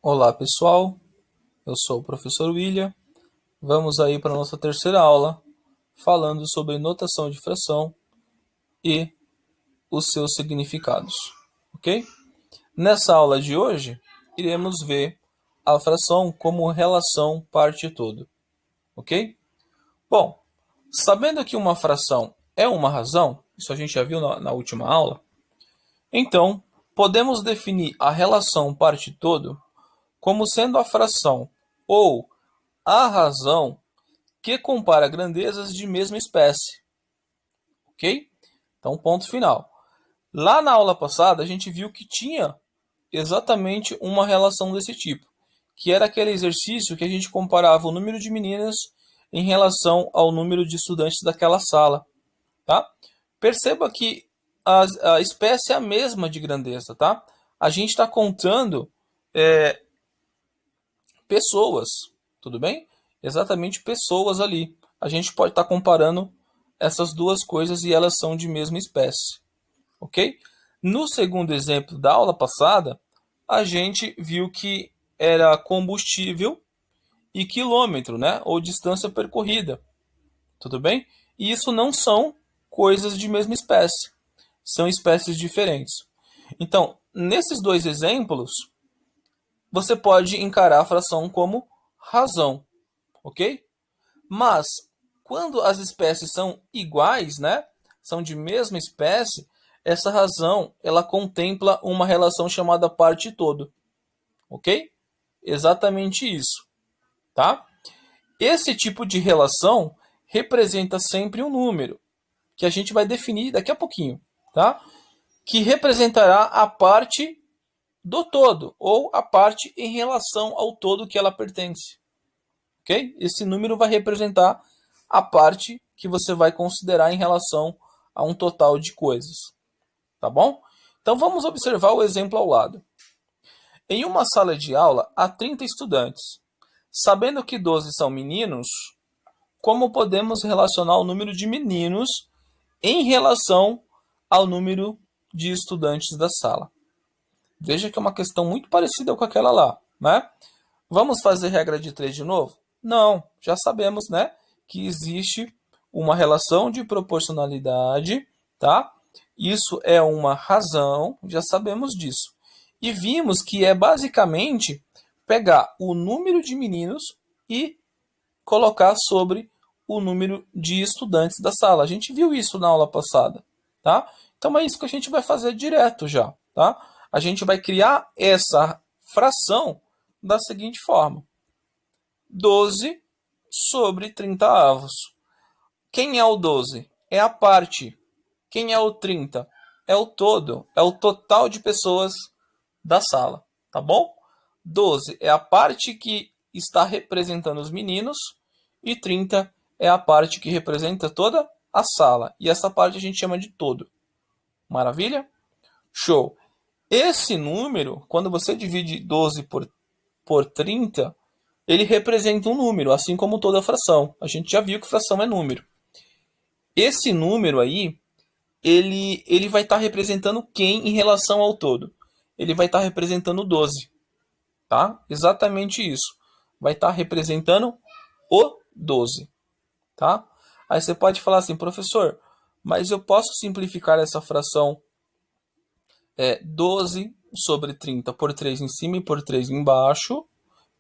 Olá pessoal, eu sou o professor William. Vamos aí para a nossa terceira aula, falando sobre notação de fração e os seus significados, ok? Nessa aula de hoje, iremos ver a fração como relação parte-todo, ok? Bom, sabendo que uma fração é uma razão, isso a gente já viu na última aula, então podemos definir a relação parte-todo como sendo a fração ou a razão que compara grandezas de mesma espécie, ok? Então, ponto final. Lá na aula passada, a gente viu que tinha exatamente uma relação desse tipo, que era aquele exercício que a gente comparava o número de meninas em relação ao número de estudantes daquela sala, tá? Perceba que a espécie é a mesma de grandeza, tá? A gente está contando pessoas, tudo bem? Exatamente pessoas ali. A gente pode estar comparando essas duas coisas e elas são de mesma espécie, ok? No segundo exemplo da aula passada, a gente viu que era combustível e quilômetro, né? Ou distância percorrida, tudo bem? E isso não são coisas de mesma espécie, são espécies diferentes. Então, nesses dois exemplos, você pode encarar a fração como razão, ok? Mas quando as espécies são iguais, né, são de mesma espécie, essa razão ela contempla uma relação chamada parte todo, ok? Exatamente isso, tá? Esse tipo de relação representa sempre um número que a gente vai definir daqui a pouquinho, tá? Que representará a parte do todo ou a parte em relação ao todo que ela pertence, ok? Esse número vai representar a parte que você vai considerar em relação a um total de coisas, tá bom? Então vamos observar o exemplo ao lado. Em uma sala de aula há 30 estudantes. Sabendo que 12 são meninos, como podemos relacionar o número de meninos em relação ao número de estudantes da sala? Veja que é uma questão muito parecida com aquela lá, né? Vamos fazer regra de 3 de novo? Não, já sabemos, né, que existe uma relação de proporcionalidade, tá? Isso é uma razão, já sabemos disso. E vimos que é basicamente pegar o número de meninos e colocar sobre o número de estudantes da sala. A gente viu isso na aula passada, tá? Então é isso que a gente vai fazer direto já, tá? A gente vai criar essa fração da seguinte forma: 12 sobre 30 avos. Quem é o 12? É a parte. Quem é o 30? É o todo, é o total de pessoas da sala, tá bom? 12 é a parte que está representando os meninos e 30 é a parte que representa toda a sala. E essa parte a gente chama de todo. Maravilha? Show! Esse número, quando você divide 12 por 30, ele representa um número, assim como toda fração. A gente já viu que fração é número. Esse número aí, ele vai estar representando quem em relação ao todo? Ele vai estar representando 12, tá? Exatamente isso. Vai estar representando o 12, tá? Aí você pode falar assim, professor, mas eu posso simplificar essa fração 12 sobre 30 por 3 em cima e por 3 embaixo,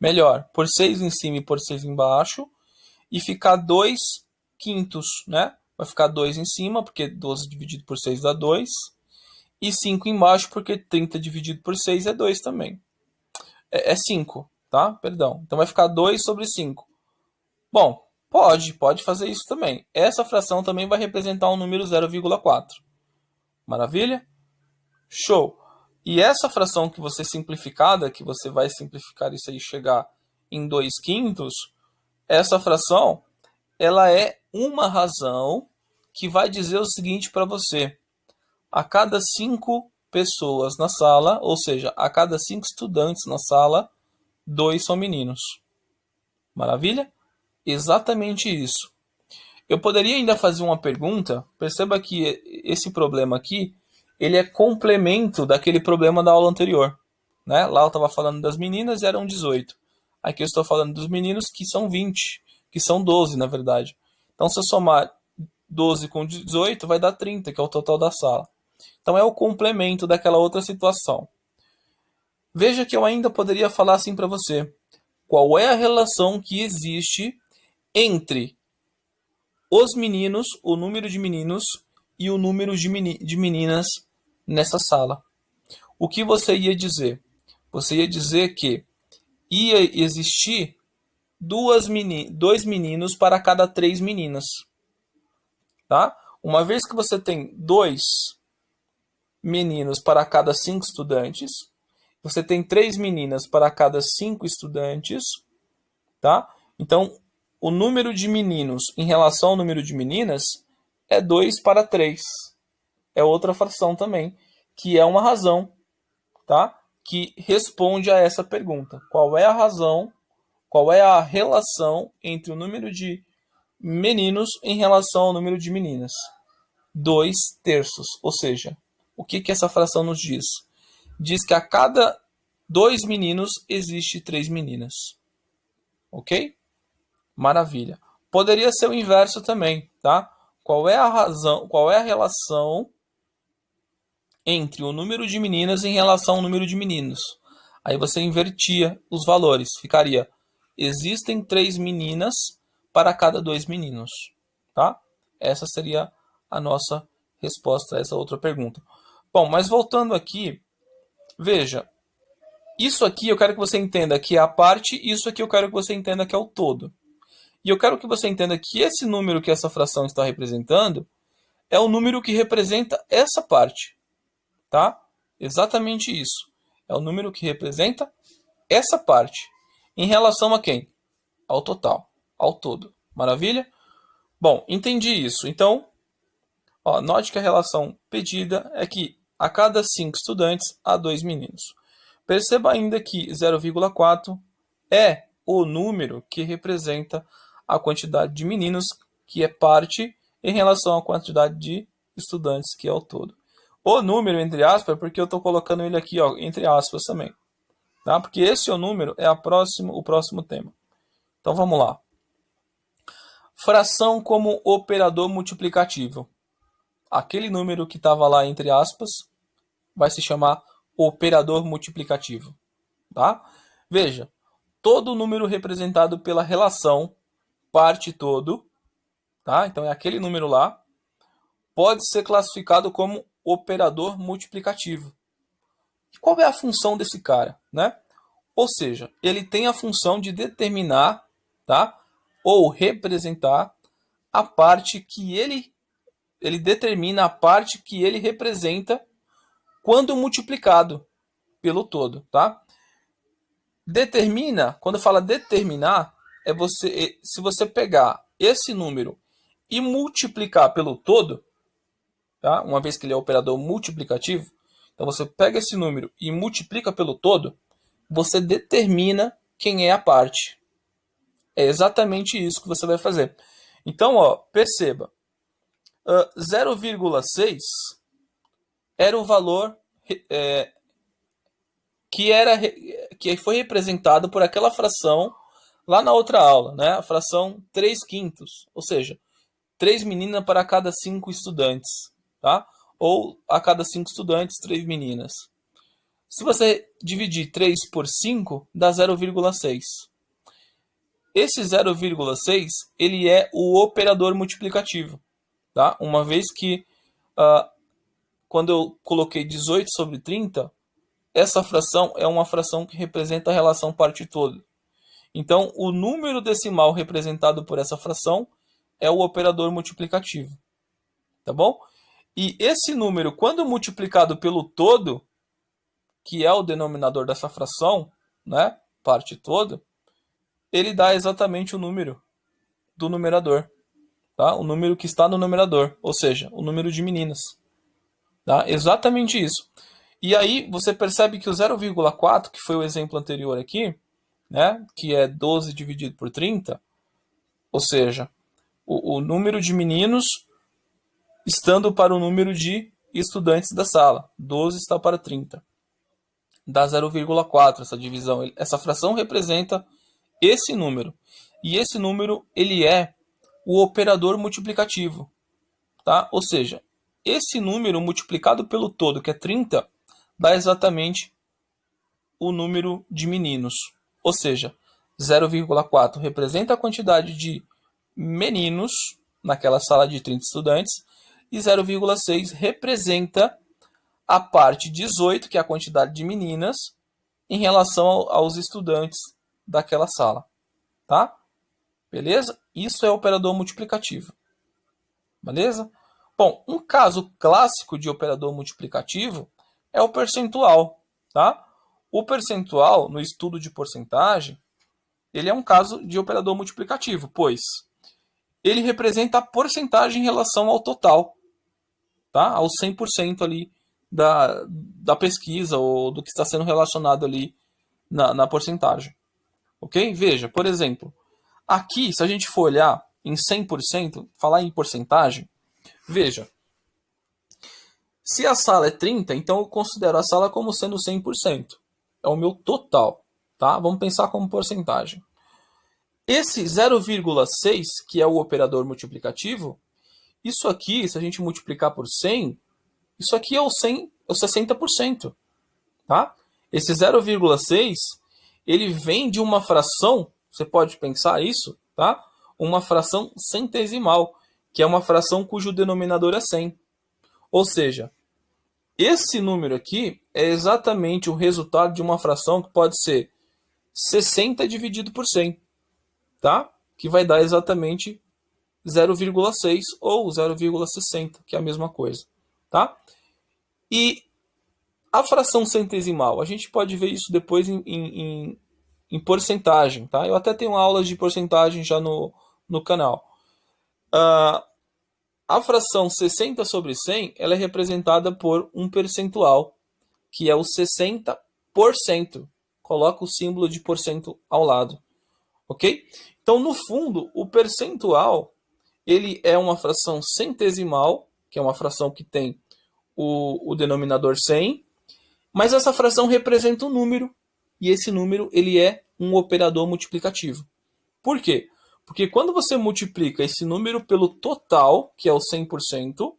melhor, por 6 em cima e por 6 embaixo, e ficar 2 quintos, né? Vai ficar 2 em cima, porque 12 dividido por 6 dá 2, e 5 embaixo, porque 30 dividido por 6 é 2 também. É 5, tá? Perdão. Então vai ficar 2 sobre 5. Bom, pode fazer isso também. Essa fração também vai representar um número 0,4. Maravilha? Show! E essa fração que você simplificada, que você vai simplificar isso aí e chegar em 2 quintos, essa fração, ela é uma razão que vai dizer o seguinte para você: a cada 5 pessoas na sala, ou seja, a cada 5 estudantes na sala, 2 são meninos. Maravilha? Exatamente isso. Eu poderia ainda fazer uma pergunta. Perceba que esse problema aqui, ele é complemento daquele problema da aula anterior. né? Lá eu estava falando das meninas e eram 18. Aqui eu estou falando dos meninos, que são 20, que são 12, na verdade. Então, se eu somar 12 com 18, vai dar 30, que é o total da sala. Então, é o complemento daquela outra situação. Veja que eu ainda poderia falar assim para você. Qual é a relação que existe entre os meninos, o número de meninos e o número de meninas nessa sala? O que você ia dizer? Você ia dizer que ia existir dois meninos para cada 3 meninas. Tá? Uma vez que você tem 2 meninos para cada 5 estudantes, você tem 3 meninas para cada 5 estudantes, tá? Então, o número de meninos em relação ao número de meninas é 2 para 3. É outra fração também, que é uma razão, tá? Que responde a essa pergunta. Qual é a razão, qual é a relação entre o número de meninos em relação ao número de meninas? 2 terços. Ou seja, o que essa fração nos diz? Diz que a cada 2 meninos existe 3 meninas. Ok? Maravilha. Poderia ser o inverso também, tá? Qual é a razão, qual é a relação entre o número de meninas em relação ao número de meninos? Aí você invertia os valores. Ficaria: existem 3 meninas para cada 2 meninos, tá? Essa seria a nossa resposta a essa outra pergunta. Bom, mas voltando aqui, veja, isso aqui eu quero que você entenda que é a parte, isso aqui eu quero que você entenda que é o todo. E eu quero que você entenda que esse número que essa fração está representando é o número que representa essa parte, tá? Exatamente isso. É o número que representa essa parte. Em relação a quem? Ao total, ao todo. Maravilha? Bom, entendi isso. Então, ó, note que a relação pedida é que a cada 5 estudantes há 2 meninos. Perceba ainda que 0,4 é o número que representa a quantidade de meninos, que é parte, em relação à quantidade de estudantes, que é o todo. O número, entre aspas, é porque eu estou colocando ele aqui, ó, entre aspas também. Tá? Porque esse é o número, é o próximo tema. Então vamos lá. Fração como operador multiplicativo. Aquele número que estava lá entre aspas vai se chamar operador multiplicativo. Tá? Veja, todo número representado pela relação parte todo, tá? Então é aquele número lá, pode ser classificado como operador multiplicativo. E qual é a função desse cara, né? Ou seja, ele tem a função de determinar, tá? Ou representar a parte que ele determina a parte que ele representa quando multiplicado pelo todo, tá? Determina, quando fala determinar, se você pegar esse número e multiplicar pelo todo, tá? Uma vez que ele é operador multiplicativo, então você pega esse número e multiplica pelo todo, você determina quem é a parte. É exatamente isso que você vai fazer. Então, ó, perceba, 0,6 era o valor que foi representado por aquela fração lá na outra aula, né? A fração 3 quintos, ou seja, 3 meninas para cada 5 estudantes, tá? Ou a cada 5 estudantes, 3 meninas. Se você dividir 3 por 5, dá 0,6. Esse 0,6 ele é o operador multiplicativo, tá? Uma vez que quando eu coloquei 18 sobre 30, essa fração é uma fração que representa a relação parte todo. Então, o número decimal representado por essa fração é o operador multiplicativo. Tá bom? E esse número, quando multiplicado pelo todo, que é o denominador dessa fração, né, parte todo, ele dá exatamente o número do numerador. Tá? O número que está no numerador, ou seja, o número de meninas. Tá? Exatamente isso. E aí você percebe que o 0,4, que foi o exemplo anterior aqui, né, que é 12 dividido por 30, ou seja, o número de meninos estando para o número de estudantes da sala. 12 está para 30. dá 0,4 essa divisão. Essa fração representa esse número. E esse número, ele é o operador multiplicativo, tá? Ou seja, esse número multiplicado pelo todo, que é 30, dá exatamente o número de meninos. Ou seja, 0,4 representa a quantidade de meninos naquela sala de 30 estudantes e 0,6 representa a parte 18, que é a quantidade de meninas, em relação aos estudantes daquela sala, tá? Beleza? Isso é o operador multiplicativo. Beleza? Bom, um caso clássico de operador multiplicativo é o percentual, tá? O percentual, no estudo de porcentagem, ele é um caso de operador multiplicativo, pois ele representa a porcentagem em relação ao total, tá? Ao 100% ali da pesquisa ou do que está sendo relacionado ali na porcentagem. Ok? Veja, por exemplo, aqui, se a gente for olhar em 100%, falar em porcentagem, veja, se a sala é 30, então eu considero a sala como sendo 100%. É o meu total, tá? Vamos pensar como porcentagem. Esse 0,6, que é o operador multiplicativo, isso aqui, se a gente multiplicar por 100, isso aqui é o 60%, tá? Esse 0,6, ele vem de uma fração, você pode pensar isso, tá? Uma fração centesimal, que é uma fração cujo denominador é 100. Ou seja, esse número aqui é exatamente o resultado de uma fração que pode ser 60 dividido por 100, tá? Que vai dar exatamente 0,6 ou 0,60, que é a mesma coisa, tá? E a fração centesimal, a gente pode ver isso depois em porcentagem, tá? Eu até tenho aulas de porcentagem já no canal. A fração 60 sobre 100, ela é representada por um percentual, que é o 60%. Coloca o símbolo de porcento ao lado, ok? Então, no fundo, o percentual, ele é uma fração centesimal, que é uma fração que tem o denominador 100, mas essa fração representa um número, e esse número ele é um operador multiplicativo. Por quê? Porque quando você multiplica esse número pelo total, que é o 100%,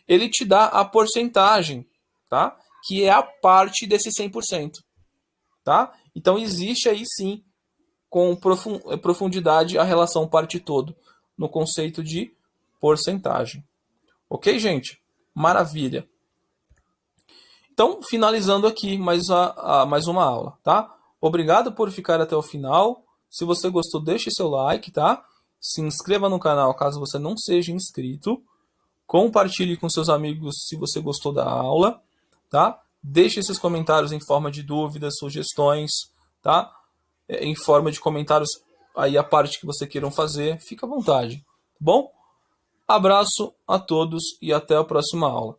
ele te dá a porcentagem, tá? Que é a parte desse 100%. Tá? Então existe aí sim, com profundidade, a relação parte-todo, no conceito de porcentagem. Ok, gente? Maravilha. Então, finalizando aqui mais uma aula, tá? Obrigado por ficar até o final. Se você gostou, deixe seu like, tá? Se inscreva no canal caso você não seja inscrito. Compartilhe com seus amigos se você gostou da aula, tá? Deixe esses comentários em forma de dúvidas, sugestões, tá? Em forma de comentários aí a parte que você queiram fazer. Fica à vontade, tá bom? Abraço a todos e até a próxima aula.